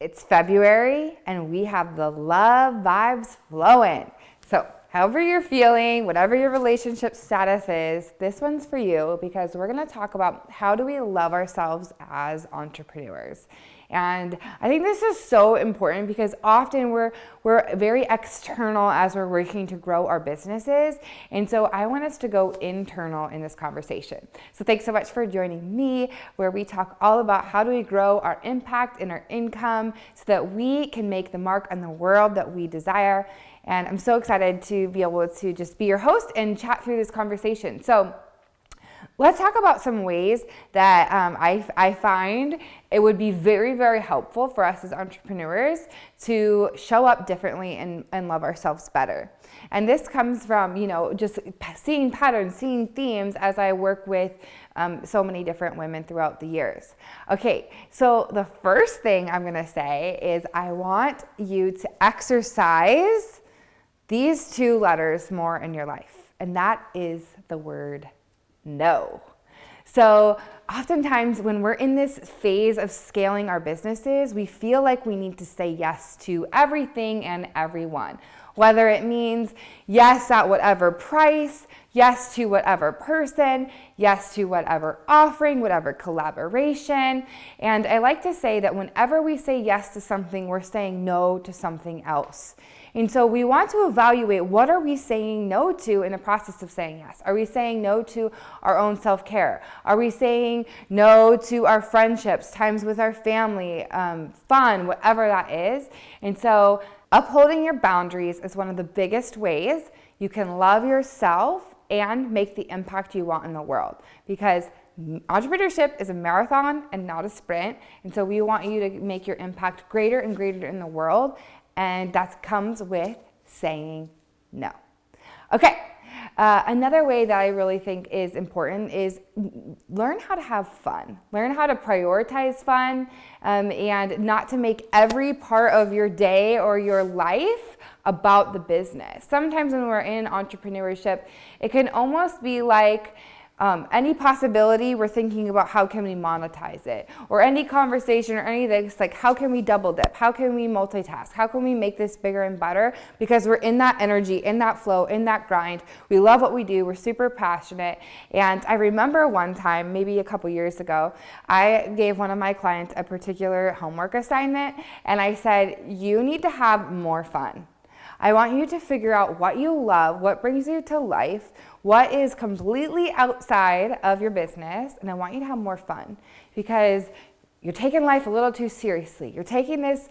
It's February and we have the love vibes flowing. So however you're feeling, whatever your relationship status is, this one's for you because we're going to talk about how do we love ourselves as entrepreneurs. And I think this is so important because often we're very external as we're working to grow our businesses. And so I want us to go internal in this conversation. So thanks so much for joining me, where we talk all about how do we grow our impact and our income so that we can make the mark on the world that we desire. And I'm so excited to be able to just be your host and chat through this conversation. So let's talk about some ways that I find it would be very, very helpful for us as entrepreneurs to show up differently and love ourselves better. And this comes from, just seeing patterns, seeing themes as I work with so many different women throughout the years. Okay, so the first thing I'm gonna say is I want you to exercise these two letters more in your life, and that is the word no. So oftentimes when we're in this phase of scaling our businesses, we feel like we need to say yes to everything and everyone. Whether it means yes at whatever price, yes to whatever person, yes to whatever offering, whatever collaboration. And I like to say that whenever we say yes to something, we're saying no to something else. And so we want to evaluate, what are we saying no to in the process of saying yes? Are we saying no to our own self-care? Are we saying no to our friendships, times with our family, fun, whatever that is? And so upholding your boundaries is one of the biggest ways you can love yourself and make the impact you want in the world, because entrepreneurship is a marathon and not a sprint. And so we want you to make your impact greater and greater in the world. And that comes with saying no. Okay, another way that I really think is important is learn how to have fun. Learn how to prioritize fun and not to make every part of your day or your life about the business. Sometimes when we're in entrepreneurship, it can almost be like any possibility, we're thinking about how can we monetize it, or any conversation or anything, it's like how can we double dip, how can we multitask, how can we make this bigger and better, because we're in that energy, in that flow, in that grind. We love what we do, we're super passionate. And I remember one time, maybe a couple years ago, I gave one of my clients a particular homework assignment, and I said, you need to have more fun. I want you to figure out what you love, what brings you to life, what is completely outside of your business, and I want you to have more fun, because you're taking life a little too seriously. You're taking this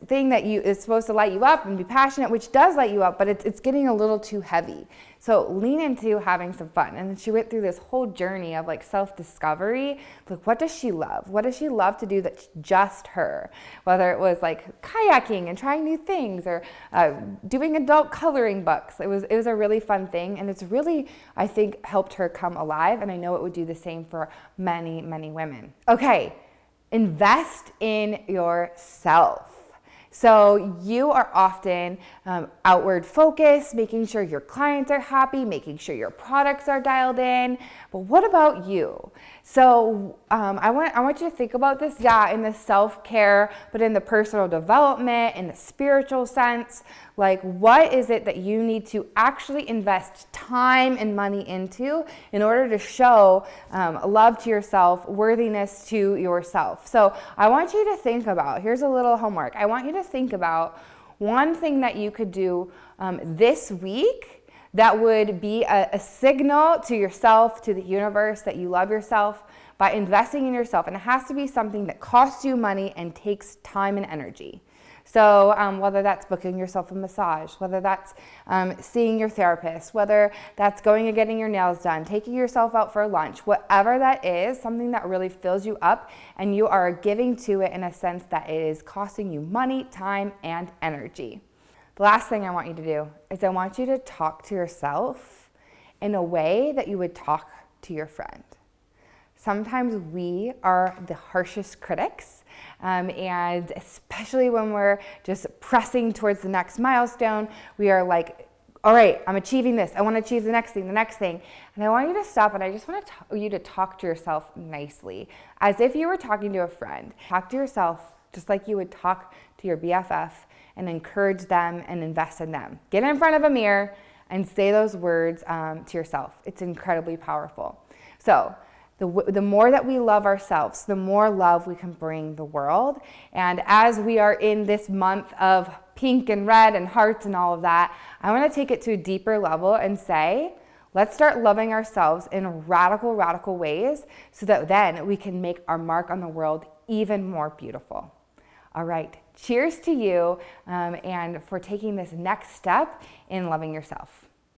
thing that is supposed to light you up and be passionate, which does light you up, but it's getting a little too heavy. So lean into having some fun. And then she went through this whole journey of like self-discovery. Like, what does she love? What does she love to do that's just her? Whether it was like kayaking and trying new things, or doing adult coloring books. It was a really fun thing, and it's really, I think, helped her come alive. And I know it would do the same for many, many women. Okay, invest in yourself. So you are often outward focused, making sure your clients are happy, making sure your products are dialed in. But what about you? So I want you to think about this, in the self-care, but in the personal development, in the spiritual sense. Like, what is it that you need to actually invest time and money into in order to show love to yourself, worthiness to yourself? So I want you to think about, here's a little homework. I want you to think about one thing that you could do this week that would be a signal to yourself, to the universe, that you love yourself by investing in yourself. And it has to be something that costs you money and takes time and energy. So whether that's booking yourself a massage, whether that's seeing your therapist, whether that's going and getting your nails done, taking yourself out for lunch, whatever that is, something that really fills you up and you are giving to it in a sense that it is costing you money, time, and energy. The last thing I want you to do is I want you to talk to yourself in a way that you would talk to your friend. Sometimes we are the harshest critics, and especially when we're just pressing towards the next milestone, we are like, all right, I'm achieving this. I want to achieve the next thing. And I want you to stop, and I just want you to talk to yourself nicely, as if you were talking to a friend. Talk to yourself just like you would talk to your BFF and encourage them and invest in them. Get in front of a mirror and say those words to yourself. It's incredibly powerful. So the more that we love ourselves, the more love we can bring the world. And as we are in this month of pink and red and hearts and all of that, I want to take it to a deeper level and say, let's start loving ourselves in radical, radical ways so that then we can make our mark on the world even more beautiful. All right, cheers to you and for taking this next step in loving yourself.